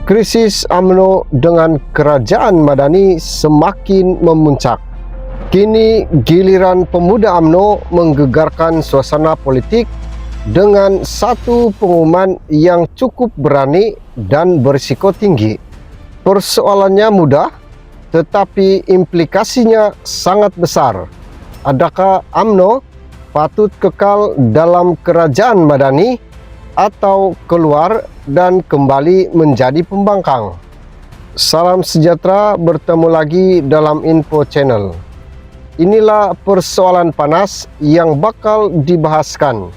Krisis UMNO dengan kerajaan Madani semakin memuncak. Kini giliran pemuda UMNO menggegarkan suasana politik dengan satu pengumuman yang cukup berani dan berisiko tinggi. Persoalannya mudah, tetapi implikasinya sangat besar. Adakah UMNO patut kekal dalam kerajaan Madani atau keluar dan kembali menjadi pembangkang? Salam sejahtera, bertemu lagi dalam Info Channel. Inilah persoalan panas yang bakal dibahaskan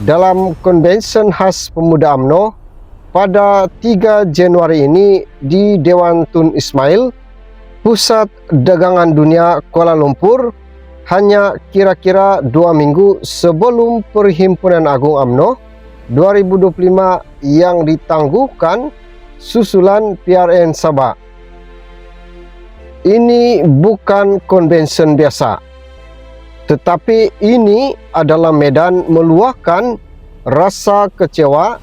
dalam konvensi khas pemuda UMNO pada 3 Januari ini di Dewan Tun Ismail, Pusat Dagangan Dunia Kuala Lumpur, hanya kira-kira 2 minggu sebelum Perhimpunan Agung UMNO 2025 yang ditangguhkan susulan PRN Sabah. Ini bukan konvensi biasa, tetapi ini adalah medan meluahkan rasa kecewa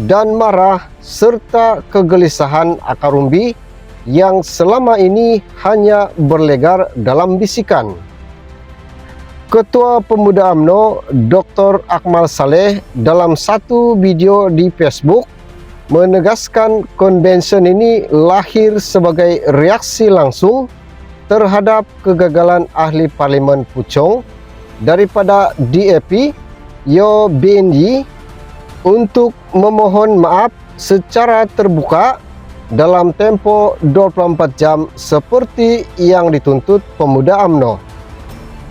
dan marah serta kegelisahan akar umbi yang selama ini hanya berlegar dalam bisikan. Ketua Pemuda UMNO Dr. Akmal Saleh dalam satu video di Facebook menegaskan konvensi ini lahir sebagai reaksi langsung terhadap kegagalan ahli parlimen Puchong daripada DAP Yeo Bin Yee untuk memohon maaf secara terbuka dalam tempo 24 jam seperti yang dituntut Pemuda UMNO.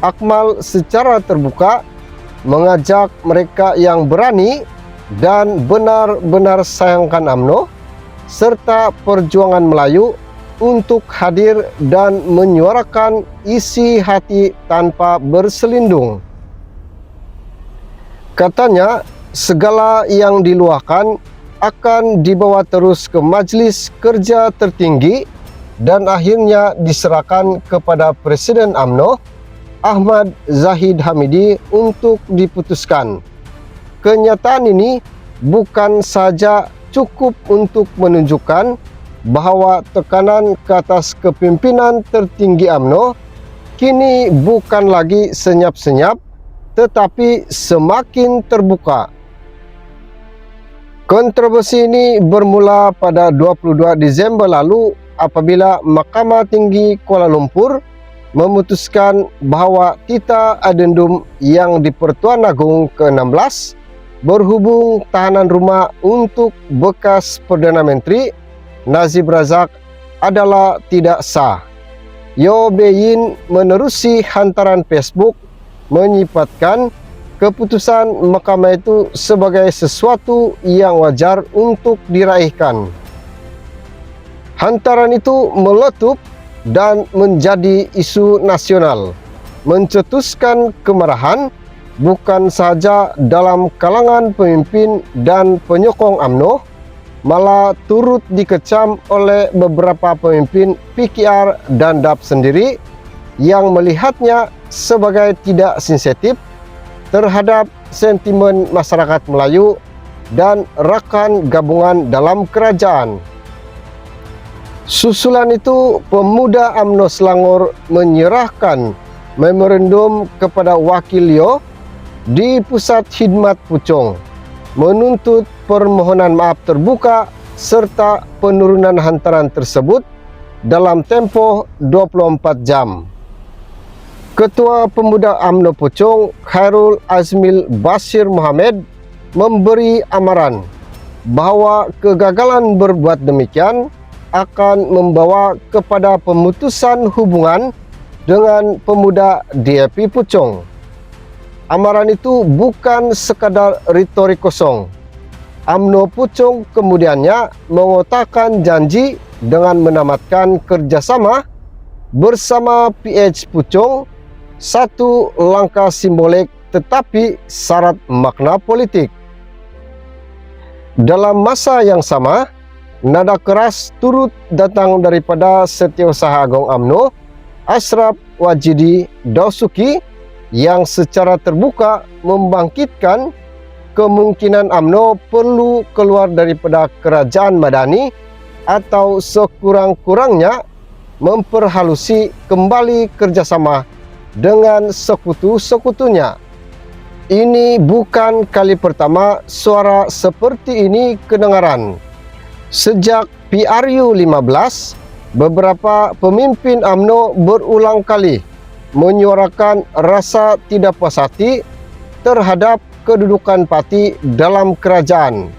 Akmal secara terbuka mengajak mereka yang berani dan benar-benar sayangkan UMNO serta perjuangan Melayu untuk hadir dan menyuarakan isi hati tanpa berselindung. Katanya, segala yang diluahkan akan dibawa terus ke Majlis Kerja Tertinggi dan akhirnya diserahkan kepada Presiden UMNO Ahmad Zahid Hamidi untuk diputuskan. Kenyataan ini bukan saja cukup untuk menunjukkan bahawa tekanan ke atas kepimpinan tertinggi UMNO kini bukan lagi senyap-senyap tetapi semakin terbuka. Kontroversi ini bermula pada 22 Disember lalu apabila Mahkamah Tinggi Kuala Lumpur memutuskan bahawa tita adendum yang di Pertuan Agong ke-16 berhubung tahanan rumah untuk bekas Perdana Menteri Najib Razak adalah tidak sah. Yeo Bin Yee menerusi hantaran Facebook menyifatkan keputusan mahkamah itu sebagai sesuatu yang wajar untuk diraihkan. Hantaran itu meletup dan menjadi isu nasional, mencetuskan kemarahan bukan sahaja dalam kalangan pemimpin dan penyokong UMNO, malah turut dikecam oleh beberapa pemimpin PKR dan DAP sendiri yang melihatnya sebagai tidak sensitif terhadap sentimen masyarakat Melayu dan rakan gabungan dalam kerajaan. Susulan itu, Pemuda UMNO Selangor menyerahkan memorandum kepada Wakil Yeo di Pusat Khidmat Puchong, menuntut permohonan maaf terbuka serta penurunan hantaran tersebut dalam tempoh 24 jam. Ketua Pemuda UMNO Puchong Khairul Azmil Bashir Mohamed memberi amaran bahawa kegagalan berbuat demikian akan membawa kepada pemutusan hubungan dengan pemuda DAP Puchong. Amaran itu bukan sekadar retorik kosong. UMNO Puchong kemudiannya mengotakkan janji dengan menamatkan kerjasama bersama PH Puchong, satu langkah simbolik tetapi syarat makna politik. Dalam masa yang sama, nada keras turut datang daripada Setiausaha Agong UMNO Ashraf Wajidi Dausuki yang secara terbuka membangkitkan kemungkinan UMNO perlu keluar daripada kerajaan Madani atau sekurang-kurangnya memperhalusi kembali kerjasama dengan sekutu-sekutunya. Ini bukan kali pertama suara seperti ini kedengaran. Sejak PRU 15, beberapa pemimpin UMNO berulang kali menyuarakan rasa tidak puas hati terhadap kedudukan parti dalam kerajaan.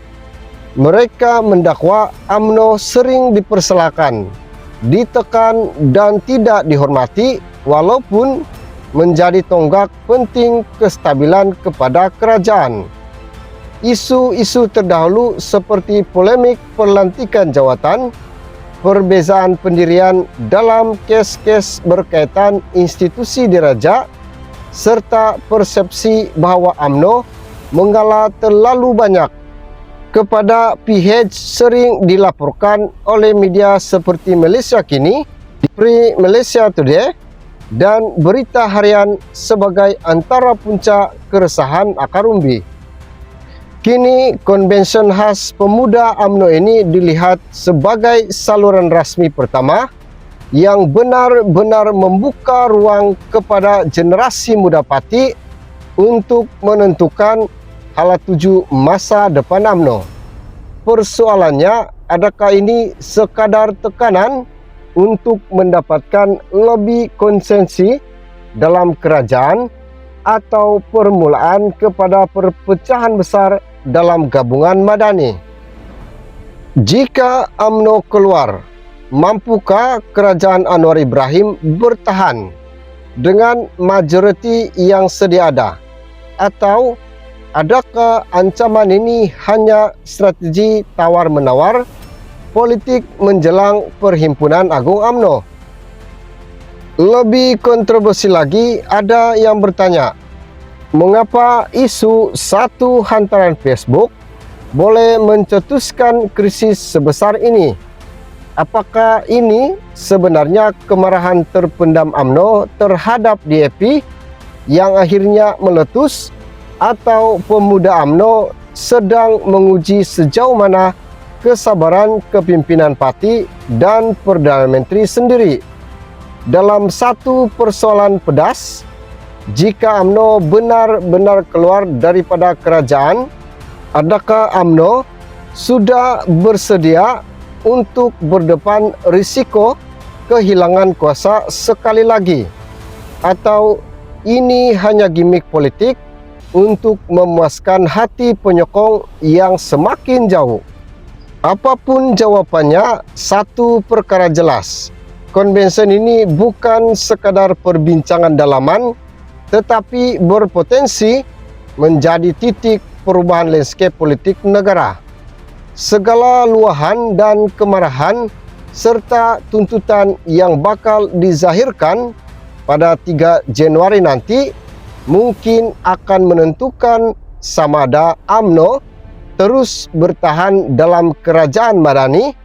Mereka mendakwa UMNO sering dipersalahkan, ditekan dan tidak dihormati walaupun menjadi tonggak penting kestabilan kepada kerajaan. Isu-isu terdahulu seperti polemik pelantikan jawatan, perbezaan pendirian dalam kes-kes berkaitan institusi diraja, serta persepsi bahwa UMNO mengalah terlalu banyak kepada PH sering dilaporkan oleh media seperti Malaysia Kini, Free Malaysia Today, dan Berita Harian sebagai antara puncak keresahan akar umbi. Kini konvensyen khas pemuda UMNO ini dilihat sebagai saluran rasmi pertama yang benar-benar membuka ruang kepada generasi muda parti untuk menentukan hala tuju masa depan UMNO. Persoalannya, adakah ini sekadar tekanan untuk mendapatkan lebih konsensi dalam kerajaan atau permulaan kepada perpecahan besar dalam gabungan madani? Jika UMNO keluar, mampukah kerajaan Anwar Ibrahim bertahan dengan majoriti yang sedia ada? Atau adakah ancaman ini hanya strategi tawar-menawar politik menjelang Perhimpunan Agung UMNO? Lebih kontroversi lagi, ada yang bertanya, mengapa isu satu hantaran Facebook boleh mencetuskan krisis sebesar ini? Apakah ini sebenarnya kemarahan terpendam UMNO terhadap DAP yang akhirnya meletus, atau pemuda UMNO sedang menguji sejauh mana kesabaran kepimpinan parti dan Perdana Menteri sendiri dalam satu persoalan pedas? Jika UMNO benar-benar keluar daripada kerajaan, adakah UMNO sudah bersedia untuk berdepan risiko kehilangan kuasa sekali lagi? Atau ini hanya gimmick politik untuk memuaskan hati penyokong yang semakin jauh? Apapun jawabannya, satu perkara jelas, konvensyen ini bukan sekadar perbincangan dalaman, tetapi berpotensi menjadi titik perubahan landscape politik negara. Segala luahan dan kemarahan serta tuntutan yang bakal dizahirkan pada 3 Januari nanti mungkin akan menentukan sama ada UMNO terus bertahan dalam kerajaan madani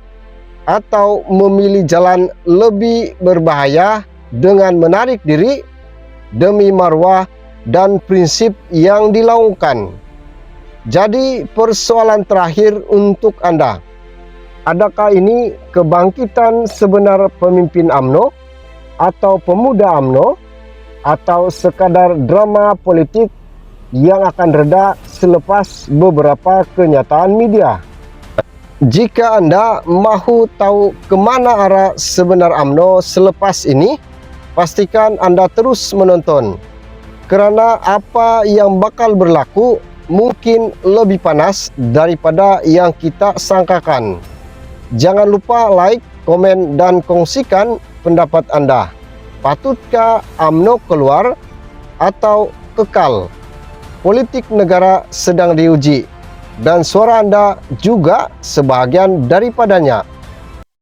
atau memilih jalan lebih berbahaya dengan menarik diri demi marwah dan prinsip yang dilaungkan. Jadi persoalan terakhir untuk Anda, adakah ini kebangkitan sebenar pemimpin UMNO atau pemuda UMNO, atau sekadar drama politik yang akan reda selepas beberapa kenyataan media? Jika Anda mahu tahu kemana arah sebenar UMNO selepas ini, pastikan Anda terus menonton, kerana apa yang bakal berlaku mungkin lebih panas daripada yang kita sangkakan. Jangan lupa like, komen, dan kongsikan pendapat Anda. Patutkah UMNO keluar atau kekal? Politik negara sedang diuji, dan suara Anda juga sebahagian daripadanya.